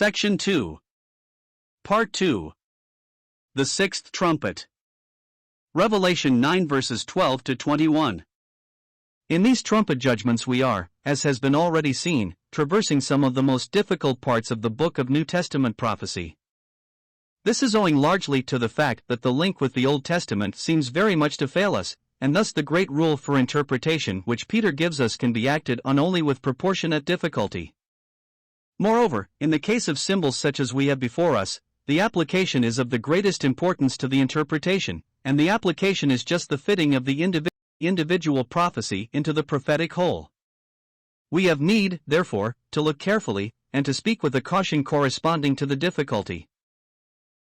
Section 2. Part 2. The Sixth Trumpet. Revelation 9 verses 12 to 21. In these trumpet judgments we are, as has been already seen, traversing some of the most difficult parts of the book of New Testament prophecy. This is owing largely to the fact that the link with the Old Testament seems very much to fail us, and thus the great rule for interpretation which Peter gives us can be acted on only with proportionate difficulty. Moreover, in the case of symbols such as we have before us, the application is of the greatest importance to the interpretation, and the application is just the fitting of the individual prophecy into the prophetic whole. We have need, therefore, to look carefully, and to speak with a caution corresponding to the difficulty.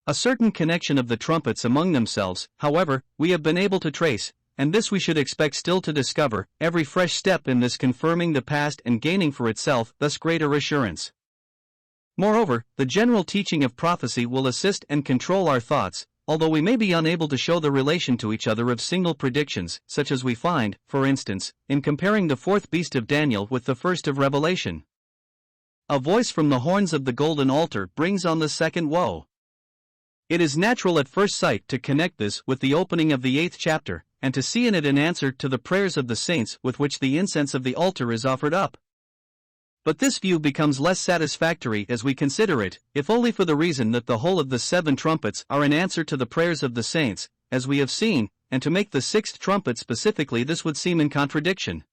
A certain connection of the trumpets among themselves, however, we have been able to trace, and this we should expect still to discover, every fresh step in this confirming the past and gaining for itself thus greater assurance. Moreover, the general teaching of prophecy will assist and control our thoughts, although we may be unable to show the relation to each other of single predictions, such as we find, for instance, in comparing the fourth beast of Daniel with the first of Revelation. A voice from the horns of the golden altar brings on the second woe. It is natural at first sight to connect this with the opening of the 8th chapter, and to see in it an answer to the prayers of the saints with which the incense of the altar is offered up. But this view becomes less satisfactory as we consider it, if only for the reason that the whole of the 7 trumpets are an answer to the prayers of the saints, as we have seen, and to make the 6th trumpet specifically this would seem in contradiction.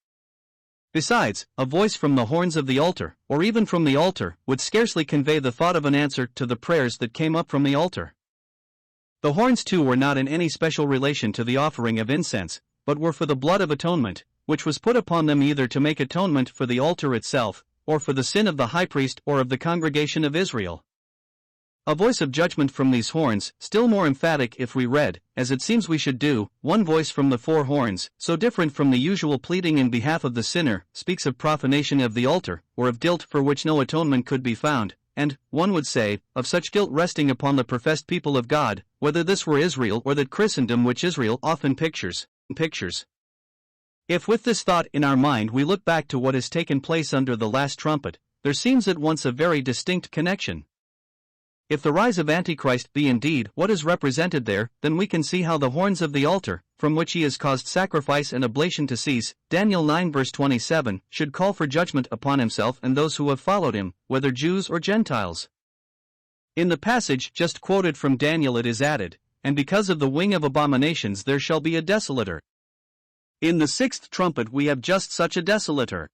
Besides, a voice from the horns of the altar, or even from the altar, would scarcely convey the thought of an answer to the prayers that came up from the altar. The horns too were not in any special relation to the offering of incense, but were for the blood of atonement, which was put upon them either to make atonement for the altar itself, or for the sin of the high priest or of the congregation of Israel. A voice of judgment from these horns, still more emphatic if we read, as it seems we should do, one voice from the 4 horns, so different from the usual pleading in behalf of the sinner, speaks of profanation of the altar, or of guilt for which no atonement could be found, and, one would say, of such guilt resting upon the professed people of God, whether this were Israel or that Christendom which Israel often pictures. If with this thought in our mind we look back to what has taken place under the last trumpet, there seems at once a very distinct connection. If the rise of Antichrist be indeed what is represented there, then we can see how the horns of the altar, from which he has caused sacrifice and oblation to cease, Daniel 9 verse 27, should call for judgment upon himself and those who have followed him, whether Jews or Gentiles. In the passage just quoted from Daniel it is added, and because of the wing of abominations there shall be a desolator. In the 6th trumpet we have just such a desolator.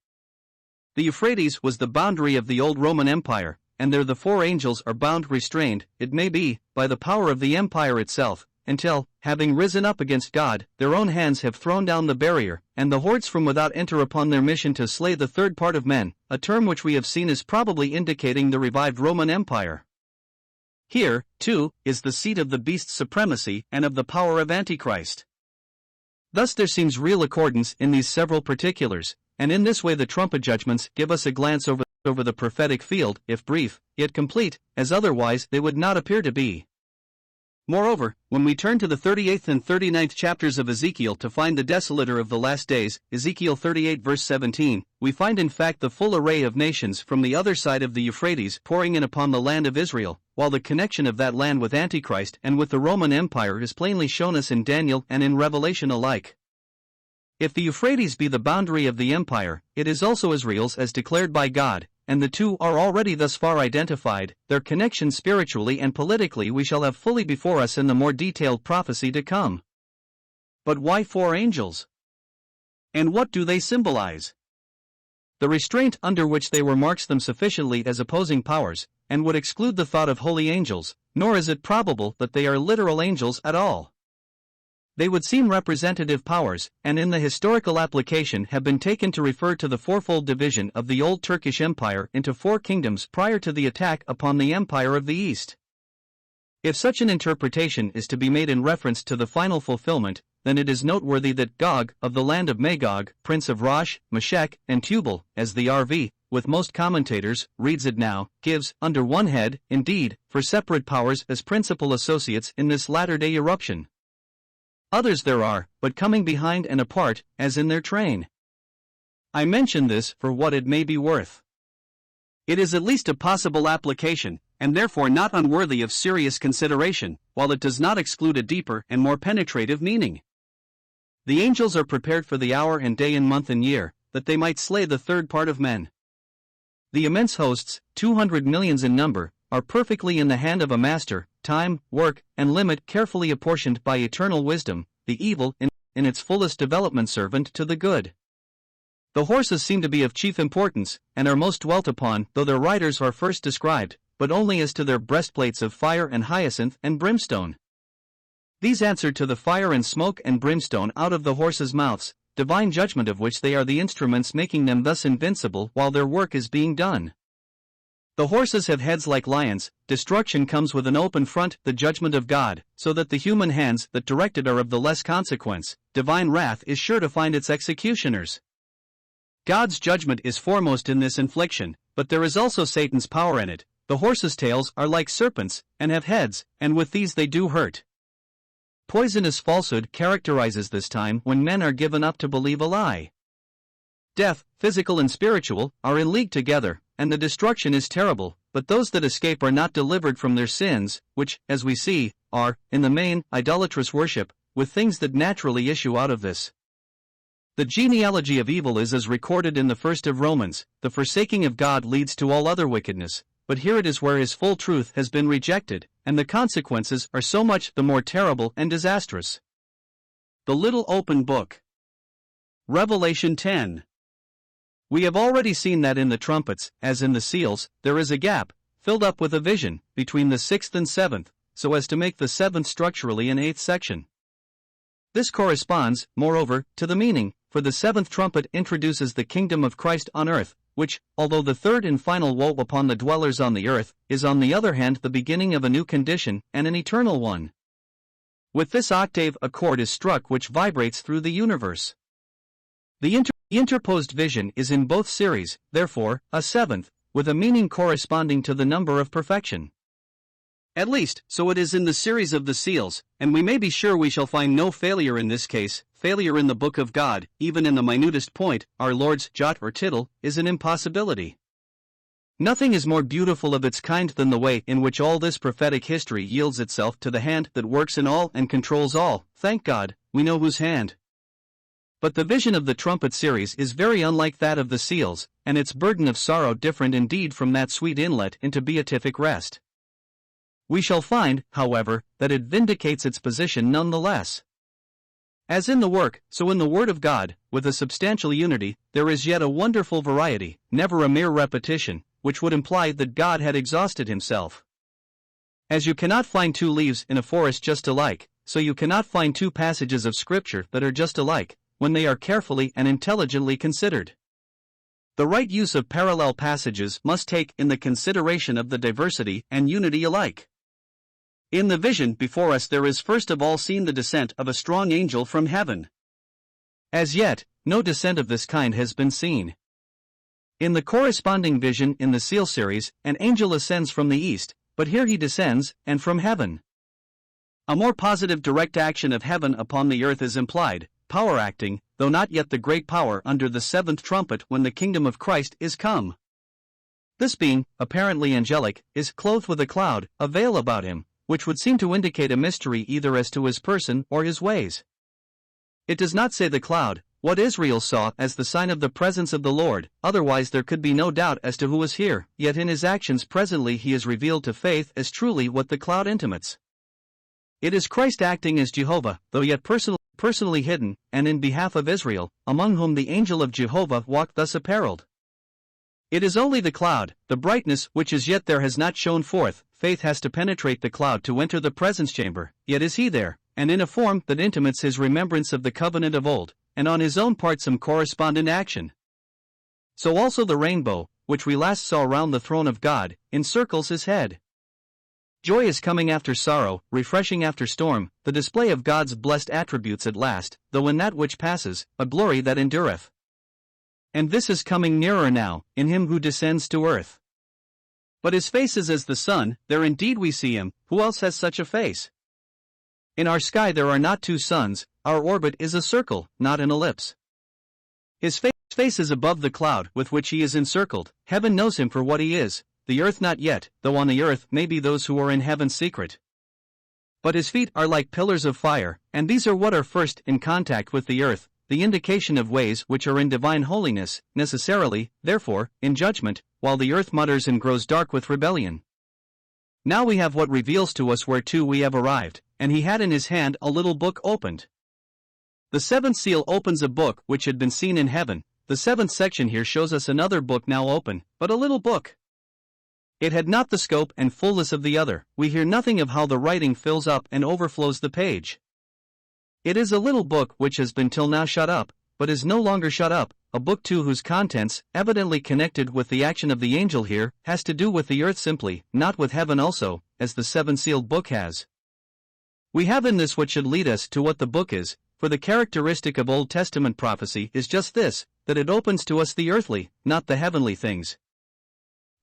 The Euphrates was the boundary of the old Roman Empire, and there the 4 angels are bound restrained, it may be, by the power of the empire itself, until, having risen up against God, their own hands have thrown down the barrier, and the hordes from without enter upon their mission to slay the third part of men, a term which we have seen is probably indicating the revived Roman Empire. Here, too, is the seat of the beast's supremacy and of the power of Antichrist. Thus there seems real accordance in these several particulars, and in this way the trumpet judgments give us a glance over the prophetic field, if brief, yet complete, as otherwise they would not appear to be. Moreover, when we turn to the 38th and 39th chapters of Ezekiel to find the desolator of the last days, Ezekiel 38 verse 17, we find in fact the full array of nations from the other side of the Euphrates pouring in upon the land of Israel, while the connection of that land with Antichrist and with the Roman Empire is plainly shown us in Daniel and in Revelation alike. If the Euphrates be the boundary of the empire, it is also Israel's as declared by God, and the two are already thus far identified, their connection spiritually and politically we shall have fully before us in the more detailed prophecy to come. But why 4 angels? And what do they symbolize? The restraint under which they were marks them sufficiently as opposing powers, and would exclude the thought of holy angels, nor is it probable that they are literal angels at all. They would seem representative powers, and in the historical application have been taken to refer to the fourfold division of the old Turkish Empire into 4 kingdoms prior to the attack upon the Empire of the East. If such an interpretation is to be made in reference to the final fulfillment, then it is noteworthy that Gog, of the land of Magog, prince of Rosh, Meshech, and Tubal, as the RV, with most commentators, reads it now, gives, under one head, indeed, for separate powers as principal associates in this latter-day eruption. Others there are, but coming behind and apart, as in their train. I mention this for what it may be worth. It is at least a possible application, and therefore not unworthy of serious consideration, while it does not exclude a deeper and more penetrative meaning. The angels are prepared for the hour and day and month and year, that they might slay the third part of men. The immense hosts, 200 millions in number, are perfectly in the hand of a master, time, work, and limit carefully apportioned by eternal wisdom, the evil in its fullest development servant to the good. The horses seem to be of chief importance, and are most dwelt upon, though their riders are first described, but only as to their breastplates of fire and hyacinth and brimstone. These answer to the fire and smoke and brimstone out of the horses' mouths, divine judgment of which they are the instruments, making them thus invincible while their work is being done. The horses have heads like lions, destruction comes with an open front, the judgment of God, so that the human hands that direct it are of the less consequence, divine wrath is sure to find its executioners. God's judgment is foremost in this infliction, but there is also Satan's power in it. The horses' tails are like serpents, and have heads, and with these they do hurt. Poisonous falsehood characterizes this time when men are given up to believe a lie. Death, physical and spiritual, are in league together, and the destruction is terrible, but those that escape are not delivered from their sins, which, as we see, are, in the main, idolatrous worship, with things that naturally issue out of this. The genealogy of evil is as recorded in the first of Romans. The forsaking of God leads to all other wickedness, but here it is where his full truth has been rejected, and the consequences are so much the more terrible and disastrous. The Little Open Book. Revelation 10. We have already seen that in the trumpets, as in the seals, there is a gap, filled up with a vision, between the sixth and seventh, so as to make the seventh structurally an eighth section. This corresponds, moreover, to the meaning, for the seventh trumpet introduces the kingdom of Christ on earth, which, although the third and final woe upon the dwellers on the earth, is on the other hand the beginning of a new condition, and an eternal one. With this octave a chord is struck which vibrates through the universe. The interposed vision is in both series, therefore, a seventh, with a meaning corresponding to the number of perfection. At least, so it is in the series of the seals, and we may be sure we shall find no failure in this case. Failure in the book of God, even in the minutest point, our Lord's jot or tittle, is an impossibility. Nothing is more beautiful of its kind than the way in which all this prophetic history yields itself to the hand that works in all and controls all. Thank God, we know whose hand. But the vision of the trumpet series is very unlike that of the seals, and its burden of sorrow different indeed from that sweet inlet into beatific rest. We shall find, however, that it vindicates its position none the less. As in the work, so in the Word of God, with a substantial unity, there is yet a wonderful variety, never a mere repetition, which would imply that God had exhausted himself. As you cannot find two leaves in a forest just alike, so you cannot find two passages of Scripture that are just alike, when they are carefully and intelligently considered. The right use of parallel passages must take in the consideration of the diversity and unity alike. In the vision before us there is first of all seen the descent of a strong angel from heaven. As yet, no descent of this kind has been seen. In the corresponding vision in the seal series, an angel ascends from the east, but here he descends, and from heaven. A more positive direct action of heaven upon the earth is implied, power acting, though not yet the great power under the seventh trumpet when the kingdom of Christ is come. This being, apparently angelic, is clothed with a cloud, a veil about him, which would seem to indicate a mystery either as to his person or his ways. It does not say the cloud, what Israel saw as the sign of the presence of the Lord, otherwise there could be no doubt as to who was here, yet in his actions presently he is revealed to faith as truly what the cloud intimates. It is Christ acting as Jehovah, though yet personally hidden, and in behalf of Israel, among whom the angel of Jehovah walked thus apparelled. It is only the cloud, the brightness which as yet there has not shone forth. Faith has to penetrate the cloud to enter the presence chamber, yet is he there, and in a form that intimates his remembrance of the covenant of old, and on his own part some correspondent action. So also the rainbow, which we last saw round the throne of God, encircles his head. Joy is coming after sorrow, refreshing after storm, the display of God's blessed attributes at last, though in that which passes, a glory that endureth. And this is coming nearer now, in him who descends to earth. But his face is as the sun, there indeed we see him, who else has such a face? In our sky there are not two suns, our orbit is a circle, not an ellipse. His face is above the cloud with which he is encircled. Heaven knows him for what he is, the earth not yet, though on the earth may be those who are in heaven's secret. But his feet are like pillars of fire, and these are what are first in contact with the earth, the indication of ways which are in divine holiness, necessarily, therefore, in judgment, while the earth mutters and grows dark with rebellion. Now we have what reveals to us whereto we have arrived, and he had in his hand a little book opened. The seventh seal opens a book which had been seen in heaven. The seventh section here shows us another book now open, but a little book. It had not the scope and fullness of the other. We hear nothing of how the writing fills up and overflows the page. It is a little book which has been till now shut up, but is no longer shut up, a book too whose contents, evidently connected with the action of the angel here, has to do with the earth simply, not with heaven also, as the seven-sealed book has. We have in this what should lead us to what the book is, for the characteristic of Old Testament prophecy is just this, that it opens to us the earthly, not the heavenly things.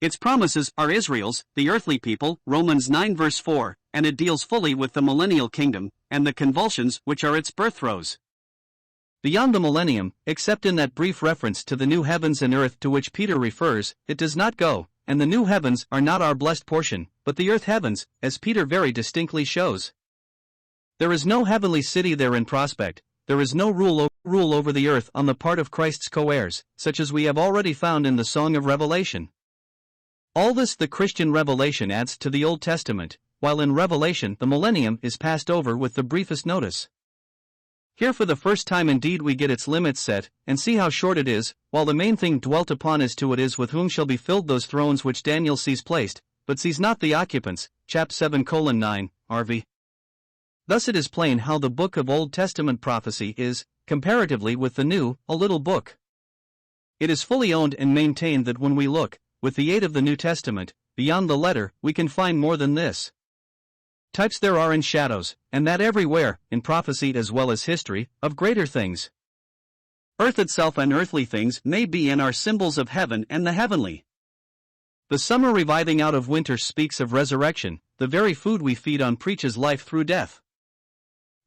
Its promises are Israel's, the earthly people, Romans 9 verse 4, and it deals fully with the millennial kingdom, and the convulsions which are its birth throes. Beyond the millennium, except in that brief reference to the new heavens and earth to which Peter refers, it does not go, and the new heavens are not our blessed portion, but the earth heavens, as Peter very distinctly shows. There is no heavenly city there in prospect, there is no rule over the earth on the part of Christ's co-heirs, such as we have already found in the Song of Revelation. All this the Christian Revelation adds to the Old Testament, while in Revelation the millennium is passed over with the briefest notice. Here for the first time indeed we get its limits set, and see how short it is, while the main thing dwelt upon as to it is with whom shall be filled those thrones which Daniel sees placed, but sees not the occupants, chap 7:9, RV. Thus it is plain how the book of Old Testament prophecy is, comparatively with the New, a little book. It is fully owned and maintained that when we look, with the aid of the New Testament, beyond the letter, we can find more than this. Types there are in shadows, and that everywhere, in prophecy as well as history, of greater things. Earth itself and earthly things may be and are symbols of heaven and the heavenly. The summer reviving out of winter speaks of resurrection, the very food we feed on preaches life through death.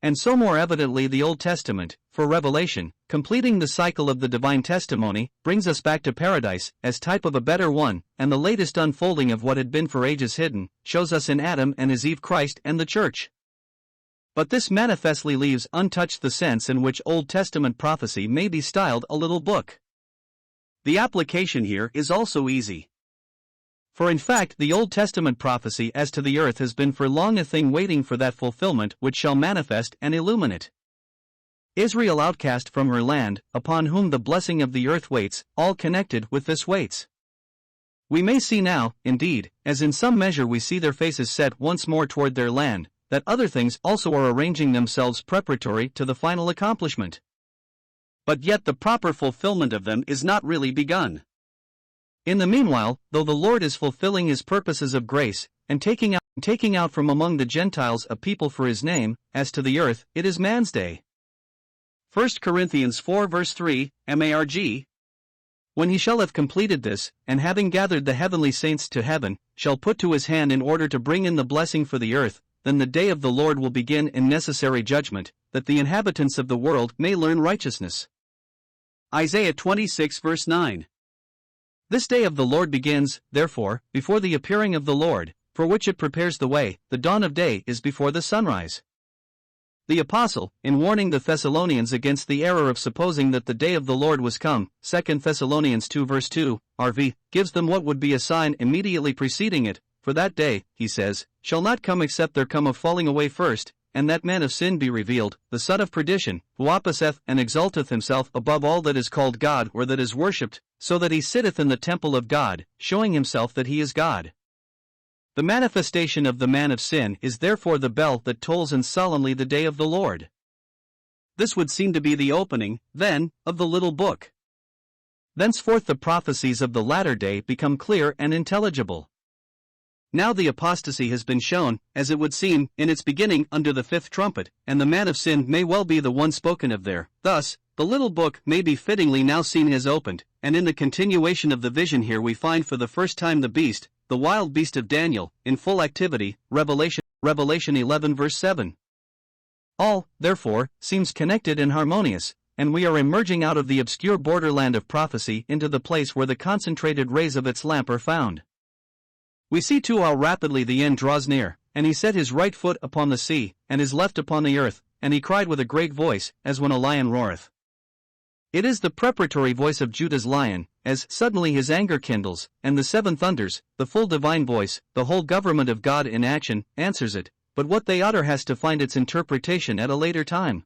And so more evidently the Old Testament, for Revelation, completing the cycle of the divine testimony, brings us back to paradise, as type of a better one, and the latest unfolding of what had been for ages hidden, shows us in Adam and his Eve Christ and the Church. But this manifestly leaves untouched the sense in which Old Testament prophecy may be styled a little book. The application here is also easy. For in fact the Old Testament prophecy as to the earth has been for long a thing waiting for that fulfillment which shall manifest and illumine it. Israel outcast from her land, upon whom the blessing of the earth waits, all connected with this waits. We may see now, indeed, as in some measure we see their faces set once more toward their land, that other things also are arranging themselves preparatory to the final accomplishment. But yet the proper fulfillment of them is not really begun. In the meanwhile, though the Lord is fulfilling his purposes of grace, and taking out from among the Gentiles a people for his name, as to the earth, it is man's day. 1 Corinthians 4 verse 3, MARG. When he shall have completed this, and having gathered the heavenly saints to heaven, shall put to his hand in order to bring in the blessing for the earth, then the day of the Lord will begin in necessary judgment, that the inhabitants of the world may learn righteousness. Isaiah 26 verse 9. This day of the Lord begins, therefore, before the appearing of the Lord, for which it prepares the way. The dawn of day is before the sunrise. The Apostle, in warning the Thessalonians against the error of supposing that the day of the Lord was come, 2 Thessalonians 2 verse 2, RV, gives them what would be a sign immediately preceding it, for that day, he says, shall not come except there come a falling away first, and that man of sin be revealed, the son of perdition, who opposeth and exalteth himself above all that is called God or that is worshipped, so that he sitteth in the temple of God, showing himself that he is God. The manifestation of the man of sin is therefore the bell that tolls in solemnly the day of the Lord. This would seem to be the opening, then, of the little book. Thenceforth the prophecies of the latter day become clear and intelligible. Now the apostasy has been shown, as it would seem, in its beginning under the fifth trumpet, and the man of sin may well be the one spoken of there. Thus, the little book may be fittingly now seen as opened, and in the continuation of the vision here we find for the first time the beast, the wild beast of Daniel, in full activity, Revelation 11 verse 7. All, therefore, seems connected and harmonious, and we are emerging out of the obscure borderland of prophecy into the place where the concentrated rays of its lamp are found. We see too how rapidly the end draws near, and he set his right foot upon the sea, and his left upon the earth, and he cried with a great voice, as when a lion roareth. It is the preparatory voice of Judah's lion, as suddenly his anger kindles, and the seven thunders, the full divine voice, the whole government of God in action, answers it, but what they utter has to find its interpretation at a later time.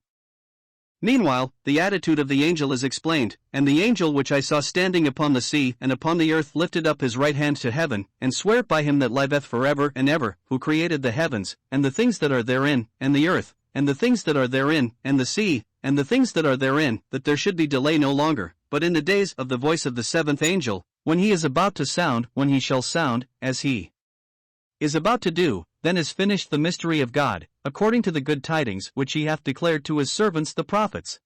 Meanwhile, the attitude of the angel is explained, and the angel which I saw standing upon the sea and upon the earth lifted up his right hand to heaven, and sware by him that liveth forever and ever, who created the heavens, and the things that are therein, and the earth, and the things that are therein, and the sea, and the things that are therein, that there should be delay no longer, but in the days of the voice of the seventh angel, when he is about to sound, when he shall sound, as he is about to do, then is finished the mystery of God, according to the good tidings which he hath declared to his servants the prophets.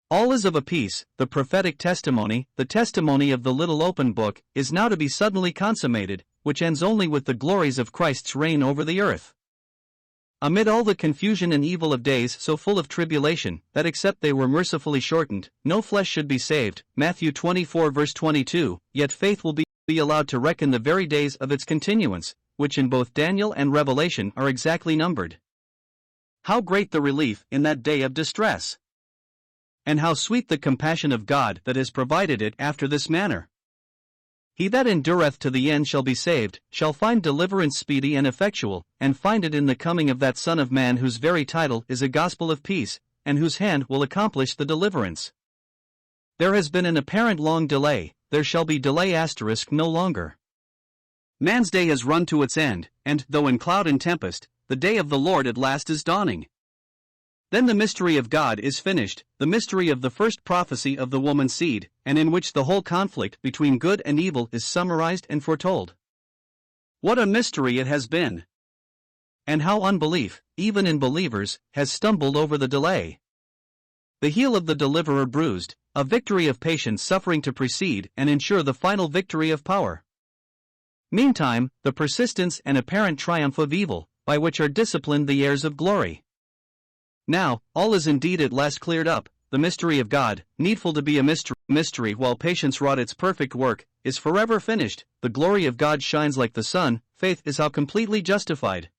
All is of a piece, the prophetic testimony, the testimony of the little open book, is now to be suddenly consummated, which ends only with the glories of Christ's reign over the earth. Amid all the confusion and evil of days so full of tribulation, that except they were mercifully shortened, no flesh should be saved, Matthew 24 verse 22, yet faith will be allowed to reckon the very days of its continuance, which in both Daniel and Revelation are exactly numbered. How great the relief in that day of distress! And how sweet the compassion of God that has provided it after this manner! He that endureth to the end shall be saved, shall find deliverance speedy and effectual, and find it in the coming of that Son of Man whose very title is a gospel of peace, and whose hand will accomplish the deliverance. There has been an apparent long delay, there shall be delay * no longer. Man's day has run to its end, and, though in cloud and tempest, the day of the Lord at last is dawning. Then the mystery of God is finished, the mystery of the first prophecy of the woman's seed, and in which the whole conflict between good and evil is summarized and foretold. What a mystery it has been! And how unbelief, even in believers, has stumbled over the delay. The heel of the deliverer bruised, a victory of patience suffering to precede and ensure the final victory of power. Meantime, the persistence and apparent triumph of evil, by which are disciplined the heirs of glory. Now, all is indeed at last cleared up, the mystery of God, needful to be a mystery while patience wrought its perfect work, is forever finished, the glory of God shines like the sun, faith is how completely justified.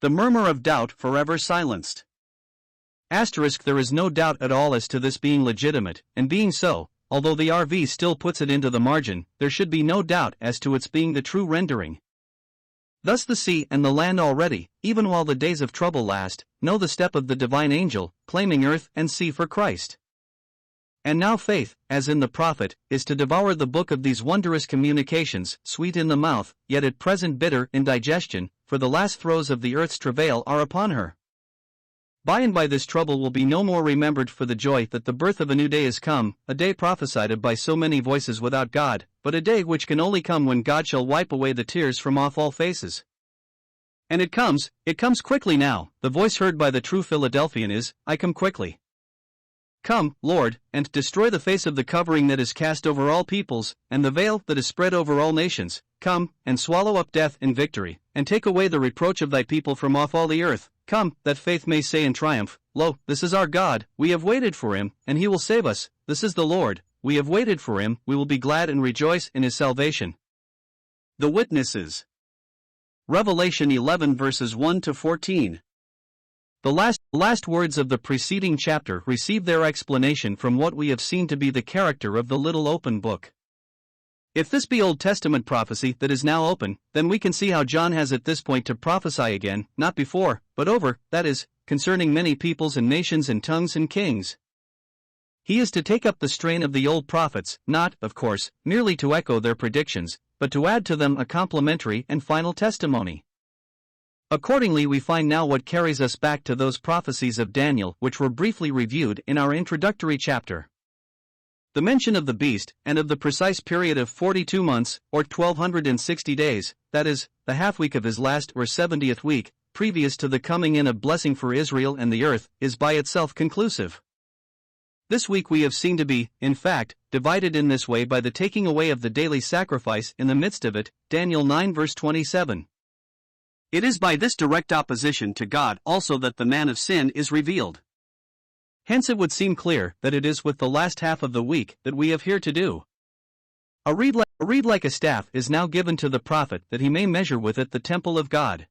The murmur of doubt forever silenced. There is no doubt at all as to this being legitimate, and being so, although the RV still puts it into the margin, there should be no doubt as to its being the true rendering. Thus the sea and the land already, even while the days of trouble last, know the step of the divine angel, claiming earth and sea for Christ. And now faith, as in the prophet, is to devour the book of these wondrous communications, sweet in the mouth, yet at present bitter in digestion, for the last throes of the earth's travail are upon her. By and by this trouble will be no more remembered for the joy that the birth of a new day is come, a day prophesied of by so many voices without God, but a day which can only come when God shall wipe away the tears from off all faces. And it comes quickly now, the voice heard by the true Philadelphian is, I come quickly. Come, Lord, and destroy the face of the covering that is cast over all peoples, and the veil that is spread over all nations, come, and swallow up death in victory, and take away the reproach of thy people from off all the earth. Come, that faith may say in triumph, Lo, this is our God, we have waited for him, and he will save us, this is the Lord, we have waited for him, we will be glad and rejoice in his salvation. The Witnesses. Revelation 11 verses 1 to 14. The last words of the preceding chapter receive their explanation from what we have seen to be the character of the little open book. If this be Old Testament prophecy that is now open, then we can see how John has at this point to prophesy again, not before, but over, that is, concerning many peoples and nations and tongues and kings. He is to take up the strain of the old prophets, not, of course, merely to echo their predictions, but to add to them a complementary and final testimony. Accordingly, we find now what carries us back to those prophecies of Daniel which were briefly reviewed in our introductory chapter. The mention of the beast, and of the precise period of 42 months, or 1260 days, that is, the half-week of his last or 70th week, previous to the coming in of blessing for Israel and the earth, is by itself conclusive. This week we have seen to be, in fact, divided in this way by the taking away of the daily sacrifice in the midst of it, Daniel 9 verse 27. It is by this direct opposition to God also that the man of sin is revealed. Hence it would seem clear that it is with the last half of the week that we have here to do. A reed like a staff is now given to the prophet that he may measure with it the temple of God.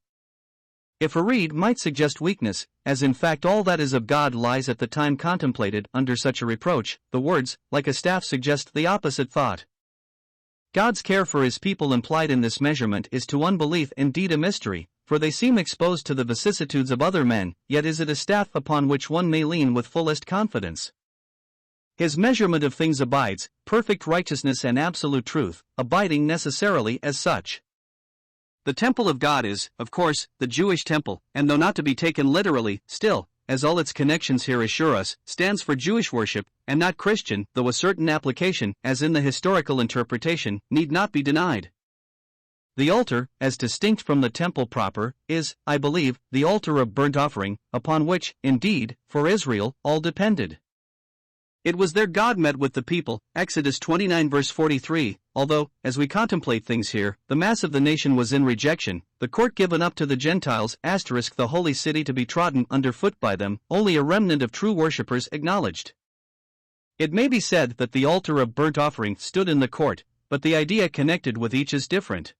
If a reed might suggest weakness, as in fact all that is of God lies at the time contemplated under such a reproach, the words, like a staff, suggest the opposite thought. God's care for his people implied in this measurement is to unbelief indeed a mystery, for they seem exposed to the vicissitudes of other men, yet is it a staff upon which one may lean with fullest confidence. His measurement of things abides, perfect righteousness and absolute truth, abiding necessarily as such. The temple of God is, of course, the Jewish temple, and though not to be taken literally, still, as all its connections here assure us, stands for Jewish worship, and not Christian, though a certain application, as in the historical interpretation, need not be denied. The altar, as distinct from the temple proper, is, I believe, the altar of burnt offering, upon which, indeed, for Israel, all depended. It was there God met with the people, Exodus 29 verse 43, although, as we contemplate things here, the mass of the nation was in rejection, the court given up to the Gentiles, the holy city to be trodden underfoot by them, only a remnant of true worshippers acknowledged. It may be said that the altar of burnt offering stood in the court, but the idea connected with each is different.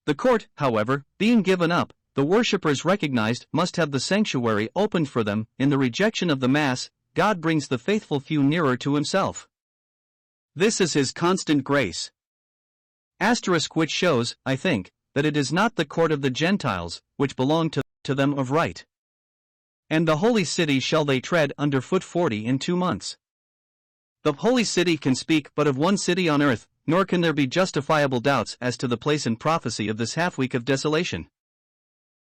The court, however, being given up, the worshippers recognized must have the sanctuary opened for them. In the rejection of the mass, God brings the faithful few nearer to himself. This is his constant grace. Which shows, I think, that it is not the court of the Gentiles, which belong to them of right. And the holy city shall they tread underfoot 40 in 2 months. The holy city can speak but of one city on earth, nor can there be justifiable doubts as to the place in prophecy of this half-week of desolation.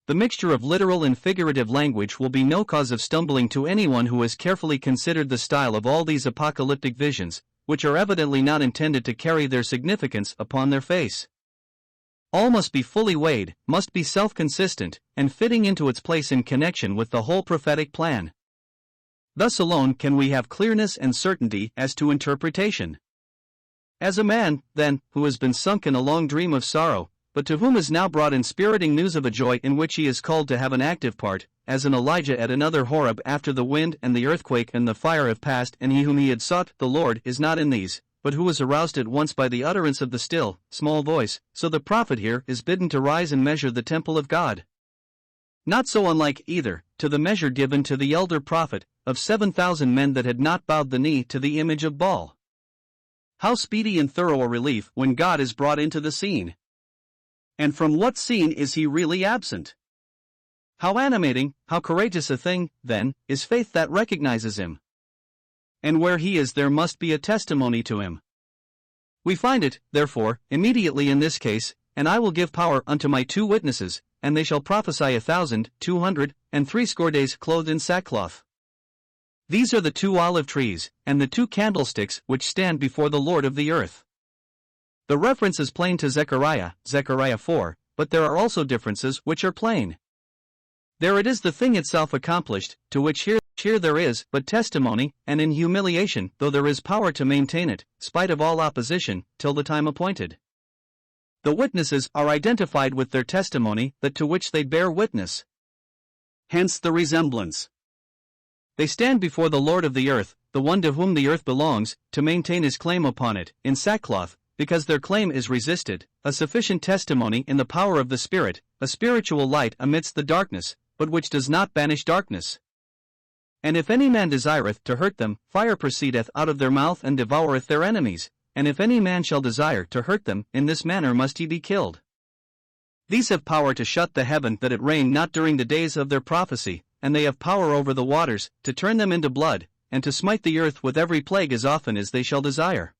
The mixture of literal and figurative language will be no cause of stumbling to anyone who has carefully considered the style of all these apocalyptic visions, which are evidently not intended to carry their significance upon their face. All must be fully weighed, must be self-consistent, and fitting into its place in connection with the whole prophetic plan. Thus alone can we have clearness and certainty as to interpretation. As a man, then, who has been sunk in a long dream of sorrow, but to whom is now brought inspiriting news of a joy in which he is called to have an active part, as in Elijah at another Horeb after the wind and the earthquake and the fire have passed, and he whom he had sought, the Lord, is not in these, but who was aroused at once by the utterance of the still, small voice, so the prophet here is bidden to rise and measure the temple of God. Not so unlike, either, to the measure given to the elder prophet, of 7,000 men that had not bowed the knee to the image of Baal. How speedy and thorough a relief when God is brought into the scene! And from what scene is he really absent? How animating, how courageous a thing, then, is faith that recognizes him. And where he is there must be a testimony to him. We find it, therefore, immediately in this case, and I will give power unto my 2 witnesses, and they shall prophesy 1,260 days clothed in sackcloth. These are the 2 olive trees, and the 2 candlesticks which stand before the Lord of the earth. The reference is plain to Zechariah 4, but there are also differences which are plain. There it is the thing itself accomplished, to which here there is but testimony, and in humiliation, though there is power to maintain it, spite of all opposition, till the time appointed. The witnesses are identified with their testimony, that to which they bear witness. Hence the resemblance. They stand before the Lord of the earth, the one to whom the earth belongs, to maintain his claim upon it, in sackcloth, because their claim is resisted, a sufficient testimony in the power of the Spirit, a spiritual light amidst the darkness, but which does not banish darkness. And if any man desireth to hurt them, fire proceedeth out of their mouth and devoureth their enemies, and if any man shall desire to hurt them, in this manner must he be killed. These have power to shut the heaven that it rain not during the days of their prophecy, and they have power over the waters, to turn them into blood, and to smite the earth with every plague as often as they shall desire.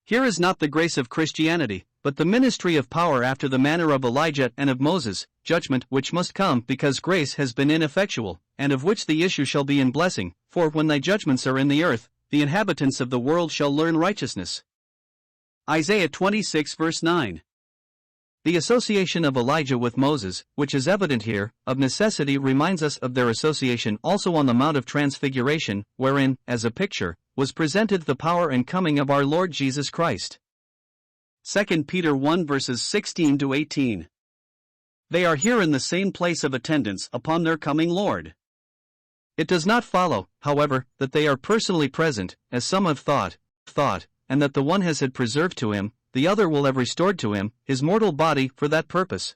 Here is not the grace of Christianity, but the ministry of power after the manner of Elijah and of Moses, judgment which must come because grace has been ineffectual, and of which the issue shall be in blessing, for when thy judgments are in the earth, the inhabitants of the world shall learn righteousness. Isaiah 26 verse 9. The association of Elijah with Moses, which is evident here, of necessity reminds us of their association also on the Mount of Transfiguration, wherein, as a picture, was presented the power and coming of our Lord Jesus Christ. 2 Peter 1 verses 16 to 18. They are here in the same place of attendance upon their coming Lord. It does not follow, however, that they are personally present, as some have thought, and that the one has had preserved to him, the other will have restored to him, his mortal body for that purpose.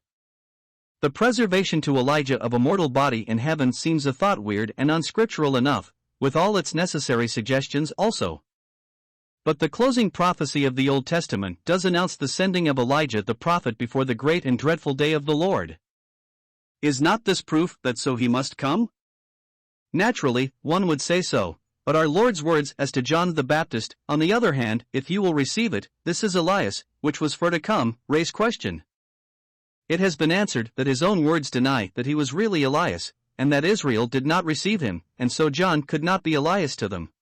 The preservation to Elijah of a mortal body in heaven seems a thought weird and unscriptural enough, with all its necessary suggestions also. But the closing prophecy of the Old Testament does announce the sending of Elijah the prophet before the great and dreadful day of the Lord. Is not this proof that so he must come? Naturally, one would say so, but our Lord's words as to John the Baptist, on the other hand, if you will receive it, this is Elias, which was for to come, raise question. It has been answered that his own words deny that he was really Elias, and that Israel did not receive him, and so John could not be Elias to them.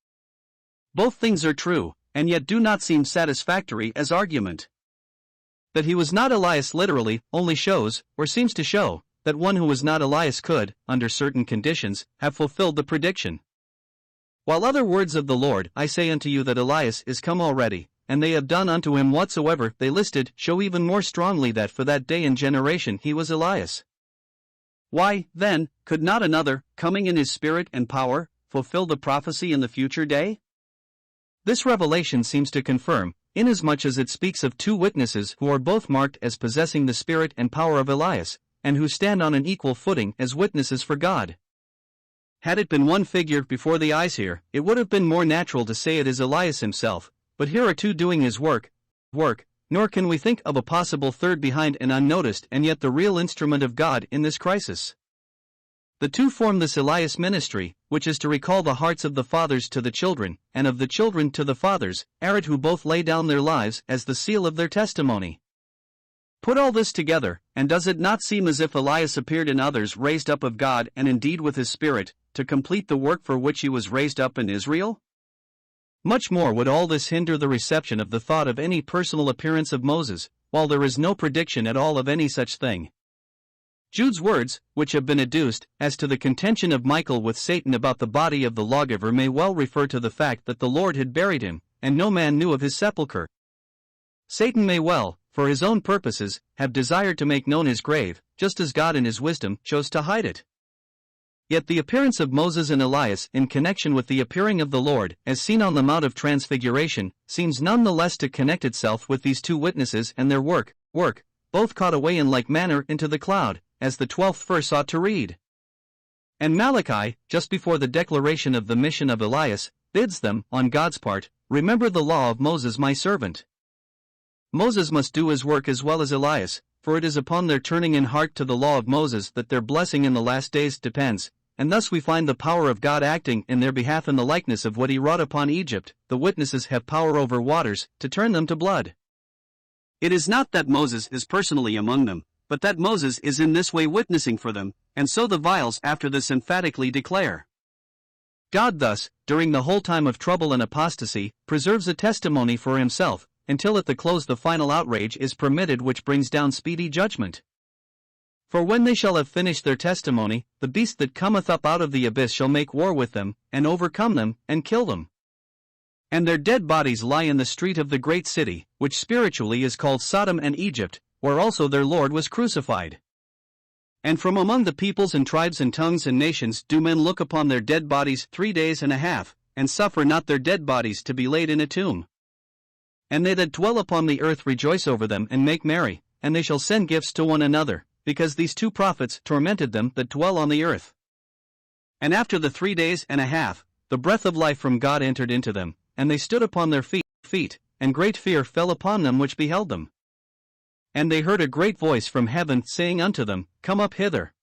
Both things are true, and yet do not seem satisfactory as argument. That he was not Elias literally only shows, or seems to show, that one who was not Elias could, under certain conditions, have fulfilled the prediction. While other words of the Lord, I say unto you that Elias is come already, and they have done unto him whatsoever they listed, show even more strongly that for that day and generation he was Elias. Why, then, could not another, coming in his spirit and power, fulfill the prophecy in the future day? This revelation seems to confirm, inasmuch as it speaks of two witnesses who are both marked as possessing the spirit and power of Elias, and who stand on an equal footing as witnesses for God. Had it been one figure before the eyes here, it would have been more natural to say it is Elias himself, but here are two doing his work, nor can we think of a possible third behind and unnoticed and yet the real instrument of God in this crisis. The two form this Elias ministry, which is to recall the hearts of the fathers to the children, and of the children to the fathers, arid who both lay down their lives as the seal of their testimony. Put all this together, and does it not seem as if Elias appeared in others raised up of God and indeed with his spirit, to complete the work for which he was raised up in Israel? Much more would all this hinder the reception of the thought of any personal appearance of Moses, while there is no prediction at all of any such thing. Jude's words, which have been adduced, as to the contention of Michael with Satan about the body of the lawgiver may well refer to the fact that the Lord had buried him, and no man knew of his sepulchre. Satan may well, for his own purposes, have desired to make known his grave, just as God in his wisdom chose to hide it. Yet the appearance of Moses and Elias in connection with the appearing of the Lord, as seen on the Mount of Transfiguration, seems none the less to connect itself with these two witnesses and their work, both caught away in like manner into the cloud, as the 12th verse ought to read. And Malachi, just before the declaration of the mission of Elias, bids them, on God's part, remember the law of Moses my servant. Moses must do his work as well as Elias, for it is upon their turning in heart to the law of Moses that their blessing in the last days depends, and thus we find the power of God acting in their behalf in the likeness of what he wrought upon Egypt. The witnesses have power over waters, to turn them to blood. It is not that Moses is personally among them, but that Moses is in this way witnessing for them, and so the Vials after this emphatically declare. God thus, during the whole time of trouble and apostasy, preserves a testimony for himself, until at the close the final outrage is permitted which brings down speedy judgment. For when they shall have finished their testimony, the beast that cometh up out of the abyss shall make war with them, and overcome them, and kill them. And their dead bodies lie in the street of the great city, which spiritually is called Sodom and Egypt, where also their Lord was crucified. And from among the peoples and tribes and tongues and nations do men look upon their dead bodies 3 days and a half, and suffer not their dead bodies to be laid in a tomb. And they that dwell upon the earth rejoice over them and make merry, and they shall send gifts to one another, because these two prophets tormented them that dwell on the earth. And after the 3 days and a half, the breath of life from God entered into them, and they stood upon their feet, and great fear fell upon them which beheld them. And they heard a great voice from heaven saying unto them, Come up hither.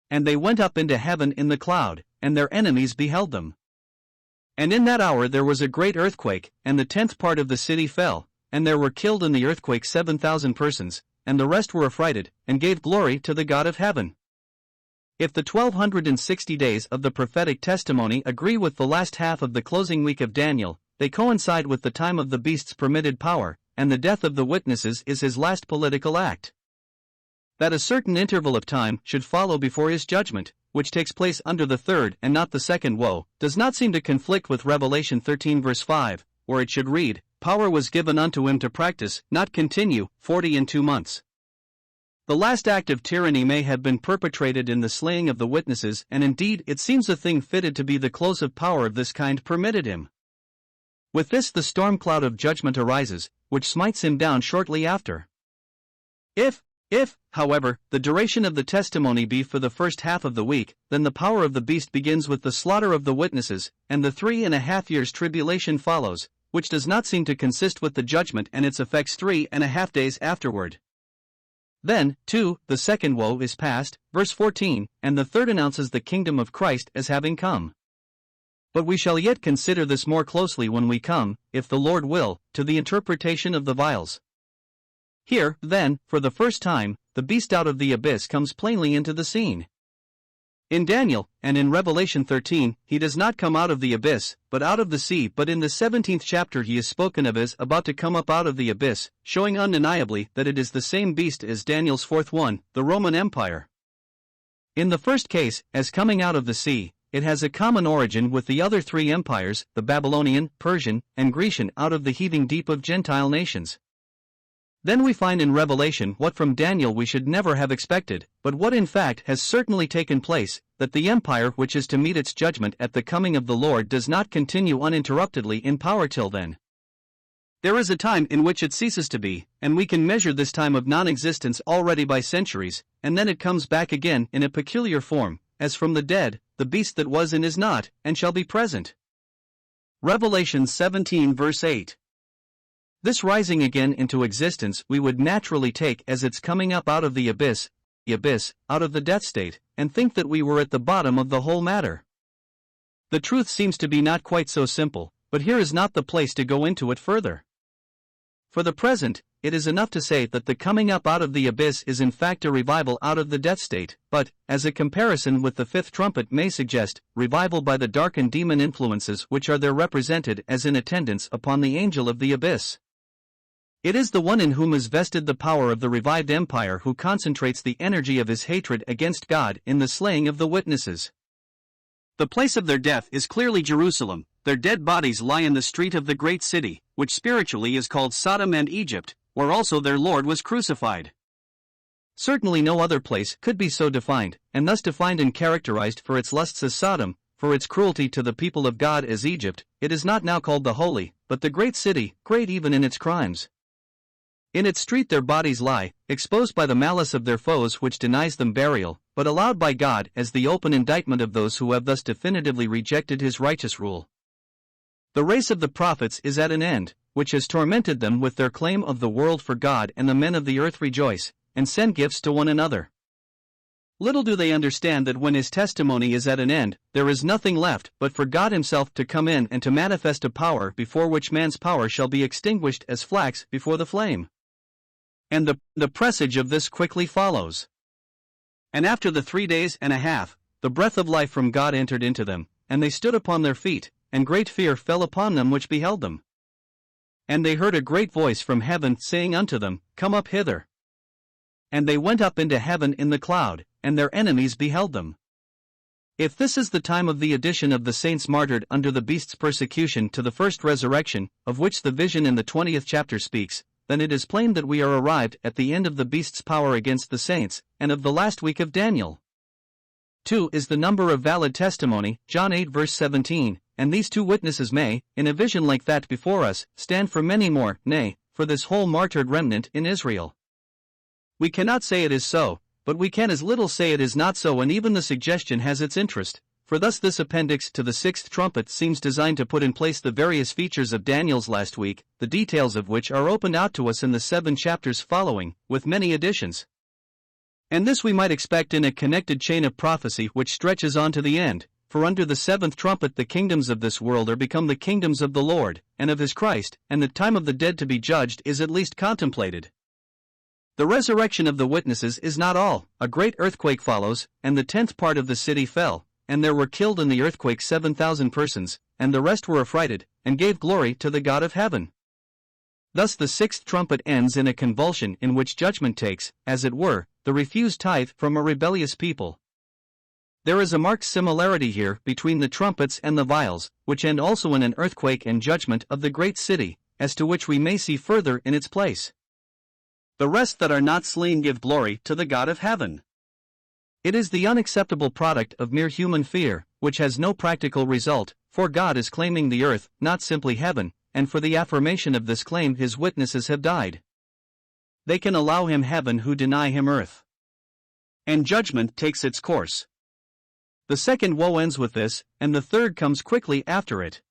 And they went up into heaven in the cloud, and their enemies beheld them. And in that hour there was a great earthquake, and the 10th part of the city fell, and there were killed in the earthquake 7,000 persons, and the rest were affrighted, and gave glory to the God of heaven. If the 1260 days of the prophetic testimony agree with the last half of the closing week of Daniel, they coincide with the time of the beast's permitted power, and the death of the witnesses is his last political act. That a certain interval of time should follow before his judgment, which takes place under the third and not the second woe, does not seem to conflict with Revelation 13 verse 5, where it should read, Power was given unto him to practice, not continue, 40 and 2 months. The last act of tyranny may have been perpetrated in the slaying of the witnesses, and indeed it seems a thing fitted to be the close of power of this kind permitted him. With this the storm cloud of judgment arises, which smites him down shortly after. If, however, the duration of the testimony be for the first half of the week, then the power of the beast begins with the slaughter of the witnesses, and the 3.5 years tribulation follows, which does not seem to consist with the judgment and its effects 3.5 days afterward. Then, too, the second woe is past, verse 14, and the third announces the kingdom of Christ as having come. But we shall yet consider this more closely when we come, if the Lord will, to the interpretation of the vials. Here, then, for the first time, the beast out of the abyss comes plainly into the scene. In Daniel, and in Revelation 13, he does not come out of the abyss, but out of the sea, but in the 17th chapter he is spoken of as about to come up out of the abyss, showing undeniably that it is the same beast as Daniel's fourth one, the Roman Empire. In the first case, as coming out of the sea, it has a common origin with the other three empires, the Babylonian, Persian, and Grecian, out of the heaving deep of Gentile nations. Then we find in Revelation what from Daniel we should never have expected, but what in fact has certainly taken place, that the empire which is to meet its judgment at the coming of the Lord does not continue uninterruptedly in power till then. There is a time in which it ceases to be, and we can measure this time of non-existence already by centuries, and then it comes back again in a peculiar form, as from the dead, the beast that was and is not, and shall be present. Revelation 17 verse 8. This rising again into existence we would naturally take as its coming up out of the abyss, out of the death state, and think that we were at the bottom of the whole matter. The truth seems to be not quite so simple, but here is not the place to go into it further. For the present, it is enough to say that the coming up out of the abyss is in fact a revival out of the death state, but, as a comparison with the fifth trumpet may suggest, revival by the dark and demon influences which are there represented as in attendance upon the angel of the abyss. It is the one in whom is vested the power of the revived empire who concentrates the energy of his hatred against God in the slaying of the witnesses. The place of their death is clearly Jerusalem. Their dead bodies lie in the street of the great city, which spiritually is called Sodom and Egypt, where also their Lord was crucified. Certainly no other place could be so defined, and thus defined and characterized for its lusts as Sodom, for its cruelty to the people of God as Egypt. It is not now called the Holy, but the great city, great even in its crimes. In its street their bodies lie, exposed by the malice of their foes which denies them burial, but allowed by God as the open indictment of those who have thus definitively rejected his righteous rule. The race of the prophets is at an end, which has tormented them with their claim of the world for God, and the men of the earth rejoice, and send gifts to one another. Little do they understand that when his testimony is at an end, there is nothing left but for God himself to come in and to manifest a power before which man's power shall be extinguished as flax before the flame. And the presage of this quickly follows. And after the 3 days and a half, the breath of life from God entered into them, and they stood upon their feet, and great fear fell upon them which beheld them. And they heard a great voice from heaven saying unto them, Come up hither. And they went up into heaven in the cloud, and their enemies beheld them. If this is the time of the addition of the saints martyred under the beast's persecution to the first resurrection, of which the vision in the 20th chapter speaks, then it is plain that we are arrived at the end of the beast's power against the saints, and of the last week of Daniel. 2 is the number of valid testimony, John 8 verse 17, and these two witnesses may, in a vision like that before us, stand for many more, nay, for this whole martyred remnant in Israel. We cannot say it is so, but we can as little say it is not so, and even the suggestion has its interest, for thus this appendix to the sixth trumpet seems designed to put in place the various features of Daniel's last week, the details of which are opened out to us in the 7 chapters following, with many additions. And this we might expect in a connected chain of prophecy which stretches on to the end, for under the 7th trumpet the kingdoms of this world are become the kingdoms of the Lord, and of his Christ, and the time of the dead to be judged is at least contemplated. The resurrection of the witnesses is not all. A great earthquake follows, and the 10th part of the city fell, and there were killed in the earthquake 7,000 persons, and the rest were affrighted, and gave glory to the God of heaven. Thus the 6th trumpet ends in a convulsion in which judgment takes, as it were, the refused tithe from a rebellious people. There is a marked similarity here between the trumpets and the vials, which end also in an earthquake and judgment of the great city, as to which we may see further in its place. The rest that are not slain give glory to the God of heaven. It is the unacceptable product of mere human fear, which has no practical result, for God is claiming the earth, not simply heaven, and for the affirmation of this claim his witnesses have died. They can allow him heaven who deny him earth. And judgment takes its course. The second woe ends with this, and the third comes quickly after it.